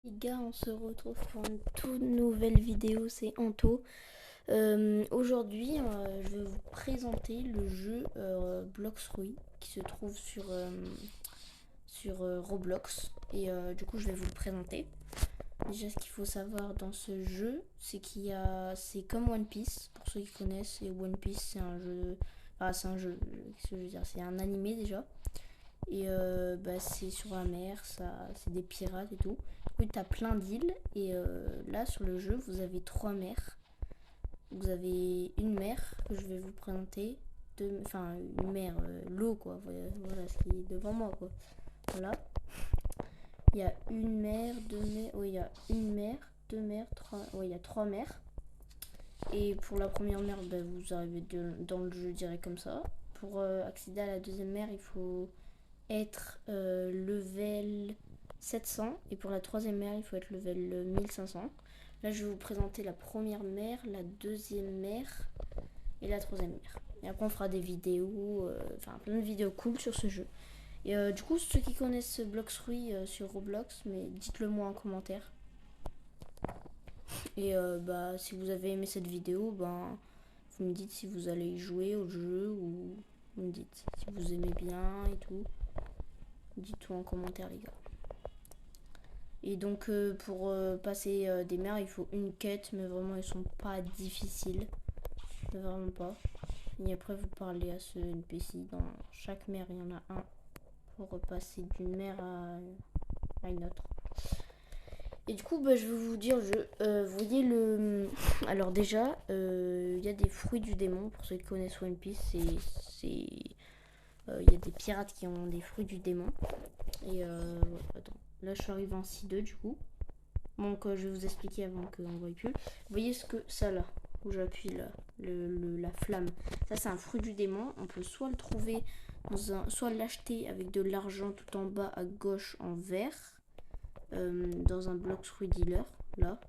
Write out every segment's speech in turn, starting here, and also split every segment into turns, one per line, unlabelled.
Les gars, on se retrouve pour une toute nouvelle vidéo, c'est Anto. Aujourd'hui, je vais vous présenter le jeu Bloxroy qui se trouve sur Roblox. Et du coup, je vais vous le présenter. Déjà, ce qu'il faut savoir dans ce jeu, c'est c'est comme One Piece, pour ceux qui connaissent. Et One Piece, c'est un jeu, qu'est-ce que je veux dire, c'est un animé déjà. Et c'est sur la mer, c'est des pirates et tout. Oui, t'as plein d'îles. Et là, sur le jeu, vous avez trois mers. Vous avez une mer que je vais vous présenter. Enfin, une mer, l'eau, quoi. Voilà ce qui est devant moi, quoi. Voilà. Il y a une mer, deux mers. Oui, il y a une mer, deux mers, trois. Oui, il y a trois mers. Et pour la première mer, vous arrivez dans le jeu direct comme ça. Pour accéder à la deuxième mer, il faut être level 700 et pour la troisième mer il faut être level 1500. Là je vais vous présenter la première mer, la deuxième mer et la troisième mer. Et après on fera des vidéos, enfin plein de vidéos cool sur ce jeu. Et du coup ceux qui connaissent Bloxroy sur Roblox, mais dites-le moi en commentaire. Et si vous avez aimé cette vidéo, vous me dites si vous allez y jouer au jeu ou vous me dites si vous aimez bien et tout. Dites tout en commentaire les gars. Et donc pour passer des mers, il faut une quête, mais vraiment elles sont pas difficiles. Vraiment pas. Et après vous parlez à ce NPC. Dans chaque mer, il y en a un pour passer d'une mer à une autre. Et du coup, je vais vous dire, vous voyez le... Alors déjà, il y a des fruits du démon, pour ceux qui connaissent One Piece, il y a des pirates qui ont des fruits du démon. Et attends, là je suis arrivée en C2 du coup. Donc je vais vous expliquer avant qu'on voit plus. Vous voyez ce que ça là, où j'appuie là, la flamme. Ça c'est un fruit du démon. On peut soit le trouver soit l'acheter avec de l'argent tout en bas à gauche en vert. Dans un bloc fruit dealer, là.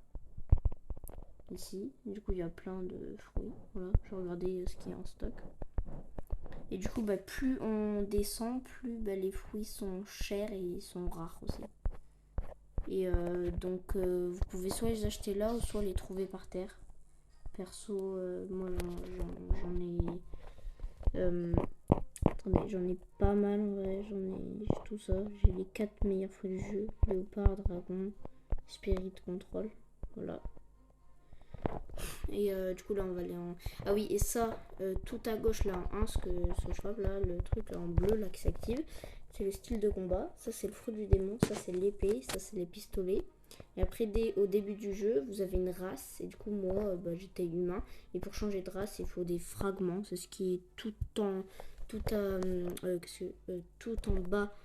Ici. Du coup il y a plein de fruits. Voilà, je vais regarder ce qu'il y a en stock. Et du coup plus on descend, plus les fruits sont chers et ils sont rares aussi. Et vous pouvez soit les acheter là ou soit les trouver par terre. Perso, moi j'en ai. Attendez, j'en ai pas mal en vrai. J'en ai tout ça. J'ai les 4 meilleurs fruits du jeu: Léopard, Dragon, Spirit, Control. Voilà. Et du coup là on va aller en. Ah oui, et ça, tout à gauche là en 1, ce je vois là, le truc là en bleu là qui s'active, c'est le style de combat. Ça c'est le fruit du démon, ça c'est l'épée, ça c'est les pistolets. Et après au début du jeu vous avez une race. Et du coup moi j'étais humain. Et pour changer de race il faut des fragments. C'est ce qui est tout en bas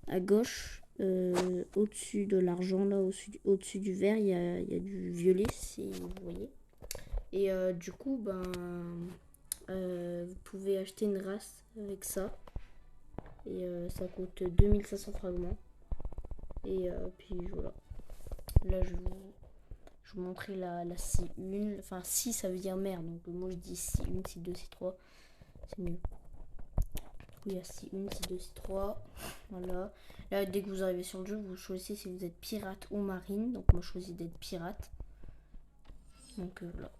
à gauche. Au-dessus de l'argent là, au-dessus du vert il y a du violet si vous voyez. Et du coup, vous pouvez acheter une race avec ça. Et ça coûte 2500 fragments. Et puis voilà. Là, je vous montrer la C1. Enfin, si ça veut dire mer. Donc moi, je dis C1, C2, C3. C'est mieux. Du coup, il y a C1, C2, C3. Voilà. Là, dès que vous arrivez sur le jeu, vous choisissez si vous êtes pirate ou marine. Donc moi, je choisis d'être pirate. Donc voilà.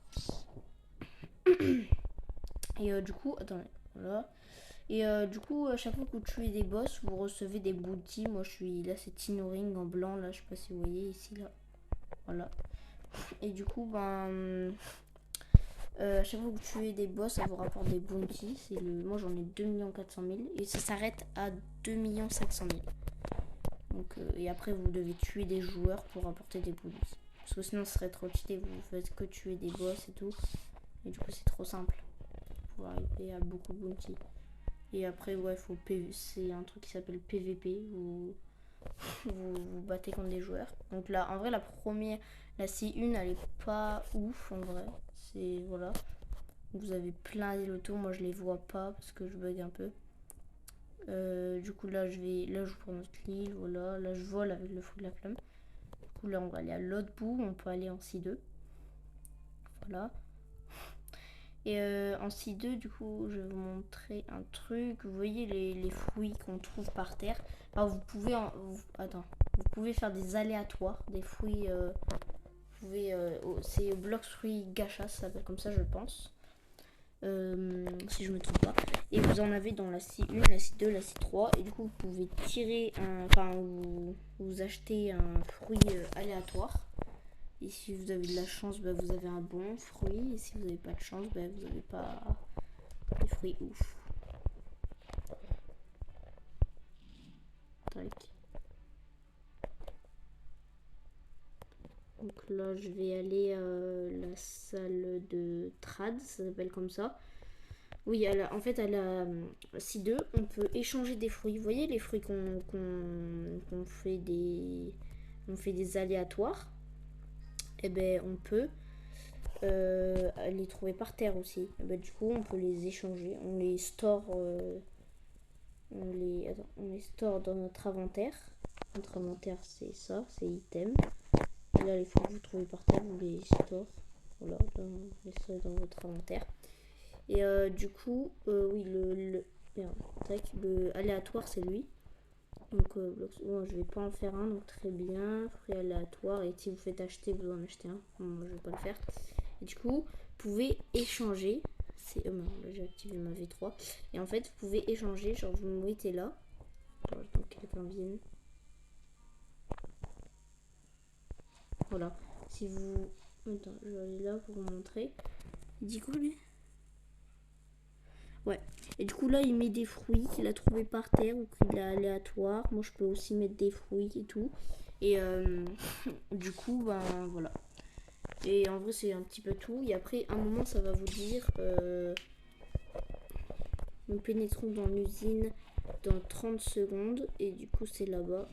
Et du coup, attendez, voilà. Et du coup, à chaque fois que vous tuez des boss, vous recevez des bounties. Moi, je suis là, c'est Tinoring en blanc. Là, je sais pas si vous voyez ici, là. Voilà. Et du coup, à chaque fois que vous tuez des boss, ça vous rapporte des bounties. Moi, j'en ai 2 400 000. Et ça s'arrête à 2 500 000. Donc, et après, vous devez tuer des joueurs pour apporter des bounties. Parce que sinon, ce serait trop cheaté. Vous faites que tuer des boss et tout. Et du coup, c'est trop simple pour arriver à beaucoup de bounties. Et après, ouais, c'est un truc qui s'appelle PVP, où vous battez contre des joueurs. Donc là, en vrai, la C1, elle est pas ouf, en vrai. C'est, voilà. Vous avez plein d'îles autour, moi je les vois pas parce que je bug un peu. Du coup, là, je prends notre île, voilà. Là, je vole avec le fou de la flamme. Du coup, là, on va aller à l'autre bout, on peut aller en C2. Voilà. Et en C2, du coup, je vais vous montrer un truc. Vous voyez les fruits qu'on trouve par terre. Alors, vous pouvez vous pouvez faire des aléatoires, des fruits. C'est blocs fruits gacha, ça s'appelle comme ça, je pense. Si je me trompe pas. Et vous en avez dans la C1, la C2, la C3. Et du coup, vous pouvez tirer vous achetez un fruit aléatoire. Et si vous avez de la chance, bah, vous avez un bon fruit. Et si vous n'avez pas de chance, bah, vous n'avez pas des fruits ouf. Tac. Donc là, je vais aller à la salle de trad, ça s'appelle comme ça. Oui, en fait, à la C2, on peut échanger des fruits. Vous voyez les fruits qu'on fait des aléatoires. Et ben, on peut les trouver par terre aussi. Et ben, du coup, on peut les échanger. On les store, on les store dans notre inventaire. Notre inventaire, c'est ça, c'est item. Et là, les fruits que vous trouvez par terre, vous les store. Voilà, dans votre inventaire. Et du coup, oui, le aléatoire, c'est lui. Donc, je vais pas en faire un, donc très bien. Fruit aléatoire, et si vous faites acheter, vous en achetez un. Moi, je vais pas le faire. Et du coup, vous pouvez échanger. Là, j'ai activé ma V3. Et en fait, vous pouvez échanger. Genre, vous me mettez là. Donc, quelqu'un vienne. Voilà. Si vous. Attends, je vais aller là pour vous montrer. Il dit quoi, lui? Ouais. Et du coup, là, il met des fruits qu'il a trouvé par terre ou qu'il a aléatoire. Moi, je peux aussi mettre des fruits et tout. Et du coup, ben voilà. Et en vrai, c'est un petit peu tout. Et après, à un moment, ça va vous dire nous pénétrons dans l'usine dans 30 secondes. Et du coup, c'est là-bas.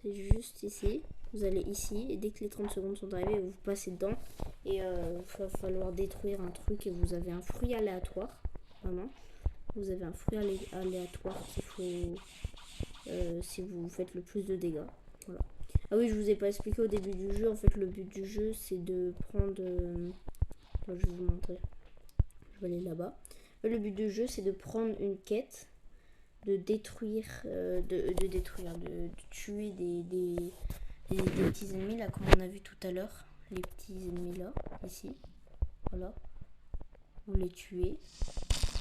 C'est juste ici. Vous allez ici. Et dès que les 30 secondes sont arrivées, vous passez dedans. Et il va falloir détruire un truc. Et vous avez un fruit aléatoire. Vraiment. Vous avez un fruit aléatoire qu'il faut si vous faites le plus de dégâts. Voilà. Ah oui, je vous ai pas expliqué au début du jeu. En fait, le but du jeu, c'est de prendre. Je vais vous montrer. Je vais aller là-bas. Le but du jeu, c'est de prendre une quête, de détruire, de tuer des petits ennemis là, comme on a vu tout à l'heure. Les petits ennemis là, ici. Voilà. Vous les tuez.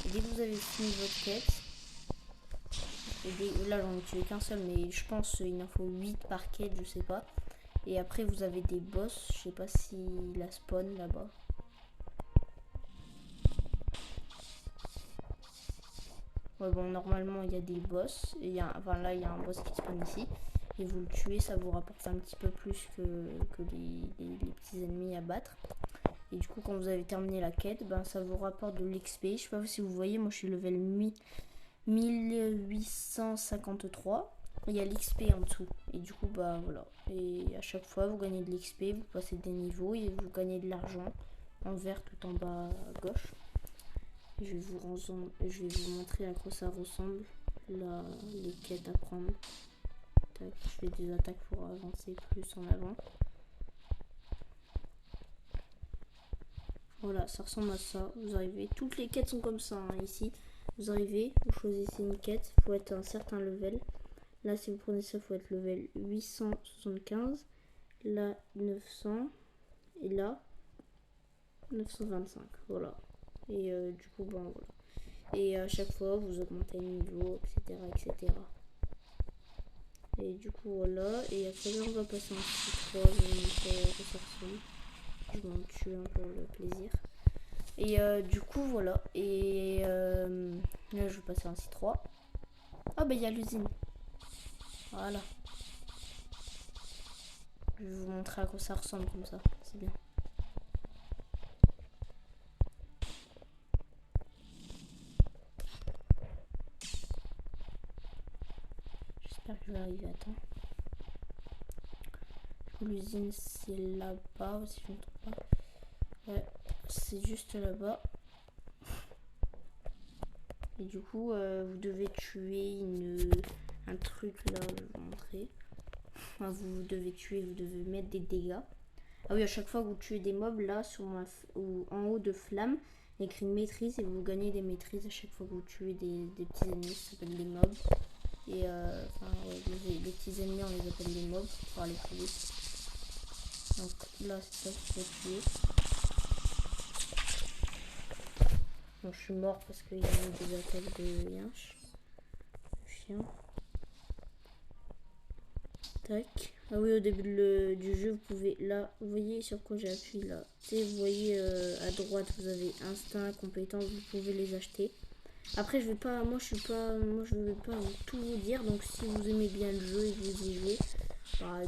Et dès que vous avez fini votre quête, là j'en ai tué qu'un seul, mais je pense qu'il en faut 8 par quête, je sais pas. Et après vous avez des boss, je sais pas si la spawn là-bas. Ouais, bon, normalement il y a des boss. Là il y a un boss qui spawn ici. Et vous le tuez, ça vous rapporte un petit peu plus que les petits ennemis à battre. Et du coup, quand vous avez terminé la quête, ben, ça vous rapporte de l'XP. Je sais pas si vous voyez, moi je suis level 1853. Il y a l'XP en dessous. Et du coup, bah voilà. Et à chaque fois, vous gagnez de l'XP, vous passez des niveaux et vous gagnez de l'argent en vert tout en bas à gauche. Et je vais vous montrer à quoi ça ressemble, là, les quêtes à prendre. Tac, je fais des attaques pour avancer plus en avant. Voilà, ça ressemble à ça. Vous arrivez, toutes les quêtes sont comme ça, hein, ici. Vous arrivez, vous choisissez une quête, il faut être à un certain level. Là, si vous prenez ça, il faut être level 875. Là, 900. Et là, 925. Voilà. Et du coup, bon, voilà. Et à chaque fois, vous augmentez le niveau, etc. etc. Et du coup, voilà. Et après, là, on va passer en C3. Je vais vous montrer à quoi ça ressemble. Je m'en tue un pour le plaisir. Et du coup, voilà. Et là, je vais passer en C3. Ah, bah, il y a l'usine. Voilà. Je vais vous montrer à quoi ça ressemble comme ça. C'est bien. J'espère que je vais arriver à temps. L'usine, c'est là-bas, si je ne me trompe pas. Ouais, c'est juste là-bas. Et du coup, vous devez tuer un truc là, je vais vous montrer. Enfin, vous devez tuer, vous devez mettre des dégâts. Ah oui, à chaque fois que vous tuez des mobs, là, ou en haut de flamme, il y a écrit maîtrise et vous gagnez des maîtrises à chaque fois que vous tuez des petits ennemis, ça s'appelle des mobs. Et les petits ennemis, on les appelle des mobs pour aller plus vite. Donc là, c'est ça qu'il faut tuer. Bon, je suis mort parce qu'il y a eu des attaques de yinche. Chien. Tac. Ah oui, au début du jeu, vous pouvez, là, vous voyez sur quoi j'ai appuyé là. Tu sais, vous voyez à droite, vous avez instinct, compétence, vous pouvez les acheter. Après, je vais pas, moi je vais pas tout vous dire. Donc, si vous aimez bien le jeu et que vous y jouez, bah,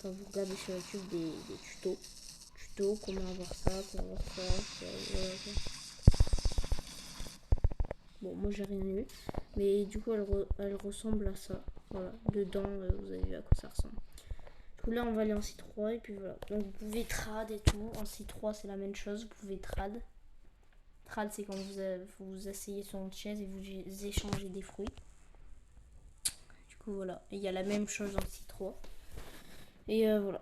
vous regardez sur YouTube des tutos, comment avoir ça, voilà. Bon, moi j'ai rien eu, mais du coup elle ressemble à ça. Voilà, dedans vous avez vu à quoi ça ressemble. Du coup là on va aller en C3 et puis voilà. Donc vous pouvez trad et tout. En C3 c'est la même chose, vous pouvez trad. Trad c'est quand vous asseyez sur une chaise et vous échangez des fruits. Du coup voilà, il y a la même chose en C3. Et voilà.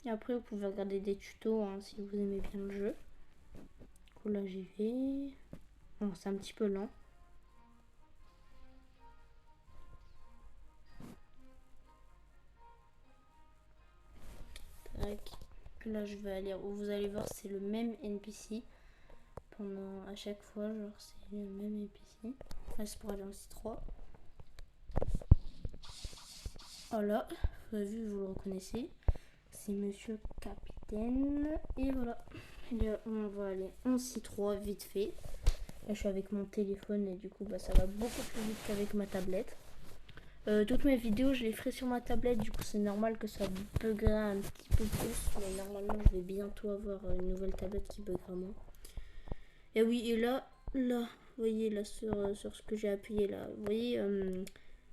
Et après vous pouvez regarder des tutos hein, si vous aimez bien le jeu. Du coup là j'y vais. Bon, c'est un petit peu lent. Tac. Là je vais aller, vous allez voir c'est le même NPC pendant à chaque fois, genre c'est le même NPC. Là c'est pour aller en C3. Voilà, vous avez vu, vous le reconnaissez. C'est Monsieur Capitaine. Et voilà. Et là, on va aller en C3 vite fait. Là je suis avec mon téléphone et du coup bah, ça va beaucoup plus vite qu'avec ma tablette. Toutes mes vidéos je les ferai sur ma tablette, du coup c'est normal que ça buggera un petit peu plus, mais normalement je vais bientôt avoir une nouvelle tablette qui buggera moins. Et oui, et là, vous voyez là sur ce que j'ai appuyé là, vous voyez,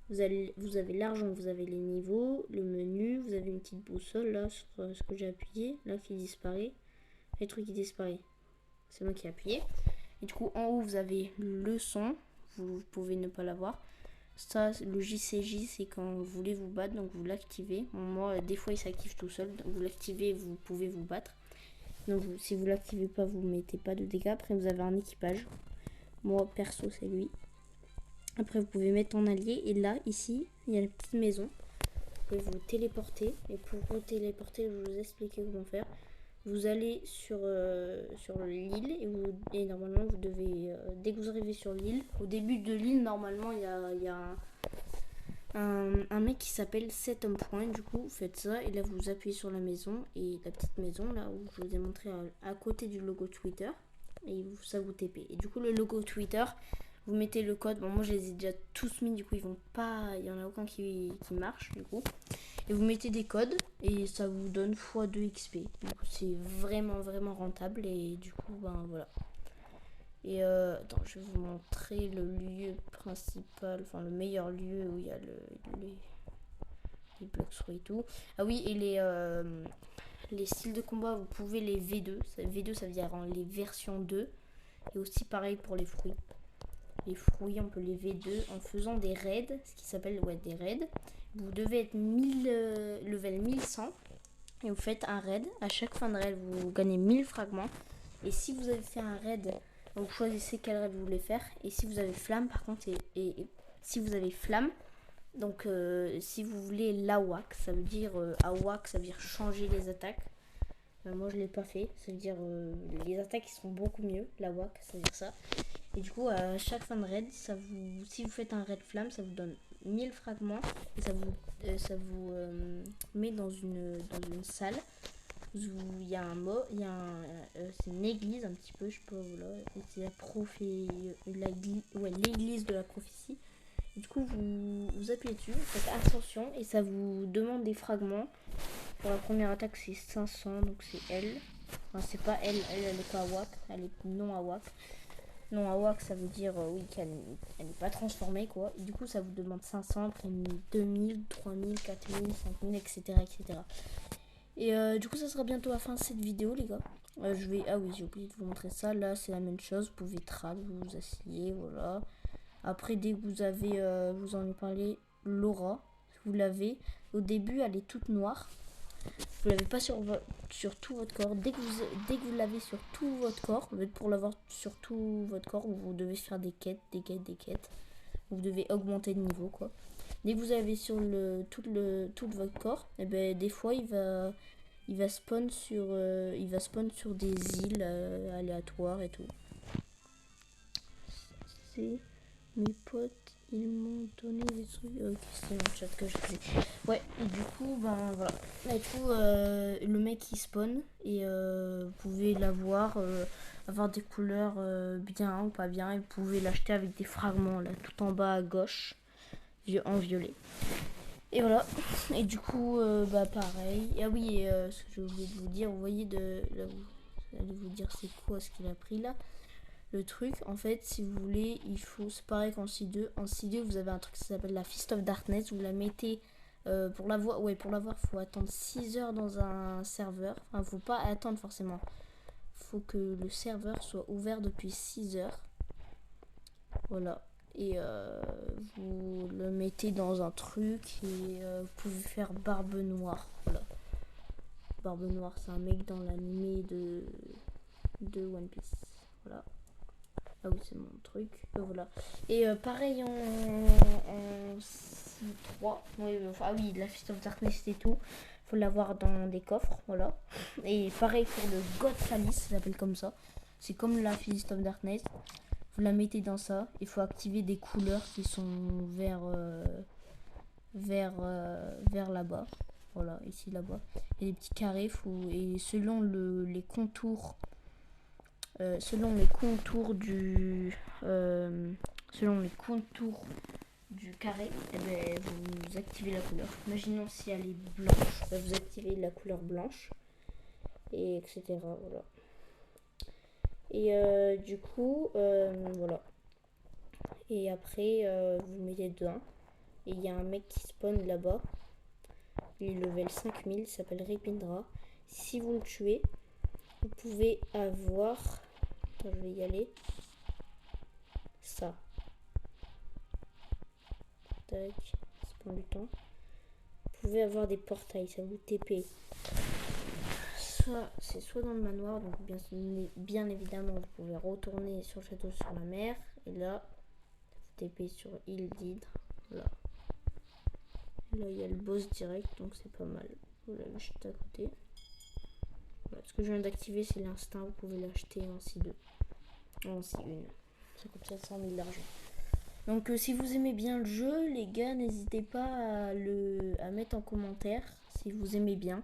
vous avez l'argent, vous avez les niveaux, le menu, vous avez une petite boussole là sur ce que j'ai appuyé, là qui disparaît, les trucs qui disparaît, c'est moi qui ai appuyé. Et du coup en haut vous avez le son, vous pouvez ne pas l'avoir. Ça, le JCJ, c'est quand vous voulez vous battre, donc vous l'activez. Moi, des fois, il s'active tout seul, donc vous l'activez, vous pouvez vous battre. Donc, si vous l'activez pas, vous mettez pas de dégâts. Après, vous avez un équipage. Moi, perso, c'est lui. Après, vous pouvez mettre en allié. Et là, ici, il y a la petite maison. Vous pouvez vous téléporter. Et pour vous téléporter, je vais vous expliquer comment faire. Vous allez sur l'île et normalement, vous devez, dès que vous arrivez sur l'île, au début de l'île, normalement, il y a un mec qui s'appelle Set un point. Du coup, vous faites ça et là, vous appuyez sur la maison. Et la petite maison, là où je vous ai montré à côté du logo Twitter. Et ça vous TP. Et du coup, le logo Twitter, vous mettez le code. Bon, moi, je les ai déjà tous mis. Du coup, ils vont pas. Il y en a aucun qui marche. Du coup. Et vous mettez des codes et ça vous donne x2 XP. Du coup, c'est vraiment, vraiment rentable. Et du coup, ben voilà. Et attends, je vais vous montrer le lieu principal, enfin le meilleur lieu où il y a les blocs et tout. Ah oui, et les styles de combat, vous pouvez les V2. V2, ça veut dire les versions 2. Et aussi pareil pour les fruits. Les fruits, on peut les V2 en faisant des raids, ce qui s'appelle des raids. Vous devez être level 1100 et vous faites un raid. À chaque fin de raid, vous gagnez 1000 fragments. Et si vous avez fait un raid, vous choisissez quel raid vous voulez faire. Et si vous avez flamme, par contre, et si vous avez flamme, donc si vous voulez l'AWAC, ça veut dire AWAC, ça veut dire changer les attaques. Moi je l'ai pas fait, ça veut dire les attaques qui seront beaucoup mieux, l'AWAC, ça veut dire ça. Et du coup à chaque fin de raid, si vous faites un raid flamme, ça vous donne 1000 fragments et ça vous met dans une salle où il y a c'est une église un petit peu, je sais pas, voilà, c'est l'église de la prophétie. Du coup, vous appuyez dessus, vous faites ascension et ça vous demande des fragments. Pour la première attaque, c'est 500, donc c'est elle. Enfin, c'est pas elle est pas AWAC, elle est non AWAC. Non AWAC, ça veut dire oui qu'elle n'est pas transformée quoi. Et du coup, ça vous demande 500, après 2000, 3000, 4000, 5000, etc. etc. Et du coup, ça sera bientôt la fin de cette vidéo, les gars. Ah oui, j'ai oublié de vous montrer ça. Là, c'est la même chose. Vous pouvez trad, vous asseyez, voilà. Après, dès que vous avez, vous en ai parlé, l'aura, vous l'avez. au début, elle est toute noire. Vous l'avez pas sur tout votre corps. Dès que vous l'avez sur tout votre corps, pour l'avoir sur tout votre corps, vous devez faire des quêtes. Vous devez augmenter de niveau, quoi. Dès que vous avez sur tout votre corps, et ben des fois il va spawn sur des îles aléatoires et tout. C'est mes potes, ils m'ont donné des trucs. Ok, c'est mon chat que je faisais. Ouais, et du coup, ben voilà. Et du coup, le mec il spawn et vous pouvez l'avoir, avoir des couleurs bien ou pas bien. Et vous pouvez l'acheter avec des fragments là, tout en bas à gauche, en violet. Et voilà. Et du coup, bah pareil. Ah oui, ce que j'ai oublié de vous dire, vous voyez là, vous allez vous dire c'est quoi ce qu'il a pris là. Le truc, en fait, si vous voulez, il faut, c'est pareil qu'en C2. En C2, vous avez un truc qui s'appelle la Fist of Darkness. Vous la mettez, pour l'avoir, il faut attendre 6 heures dans un serveur. Enfin, faut pas attendre forcément. Faut que le serveur soit ouvert depuis 6 heures. Voilà. Et vous le mettez dans un truc et vous pouvez faire Barbe Noire. Voilà. Barbe Noire, c'est un mec dans l'animé de One Piece. Voilà. Ah oui, c'est mon truc. Voilà. Et pareil en C3. Oui, ah oui, la Fist of Darkness et tout. Faut l'avoir dans des coffres. Voilà. Et pareil pour le God Chalice, ça s'appelle comme ça. C'est comme la Fist of Darkness. Vous la mettez dans ça. Il faut activer des couleurs qui sont vers là-bas. Voilà, ici là-bas. Il y a des petits carrés. Et selon les contours. Selon les contours du carré, eh ben, vous activez la couleur. Imaginons si elle est blanche, vous activez la couleur blanche, et etc. Voilà. Et du coup, voilà. Et après, vous mettez dedans. Et il y a un mec qui spawn là-bas. Il est level 5000, il s'appelle Ripindra. Si vous le tuez, vous pouvez avoir... Je vais y aller. Ça. Tac. Ça prend du temps. Vous pouvez avoir des portails, ça vous TP. C'est soit dans le manoir, donc bien évidemment vous pouvez retourner sur le château sur la mer. Et là, vous TP sur île d'Hydre. Là. Là il y a le boss direct, donc c'est pas mal. Vous l'avez juste à côté. Voilà. Ce que je viens d'activer, c'est l'instinct. Vous pouvez l'acheter en C2. En C1. Ça coûte 700 000 d'argent. Donc si vous aimez bien le jeu, les gars, n'hésitez pas à mettre en commentaire si vous aimez bien.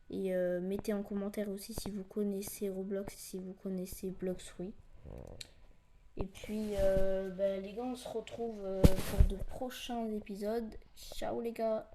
Et mettez en commentaire aussi si vous connaissez Roblox, si vous connaissez Blox-Fruits. Et puis les gars, on se retrouve pour de prochains épisodes. Ciao les gars.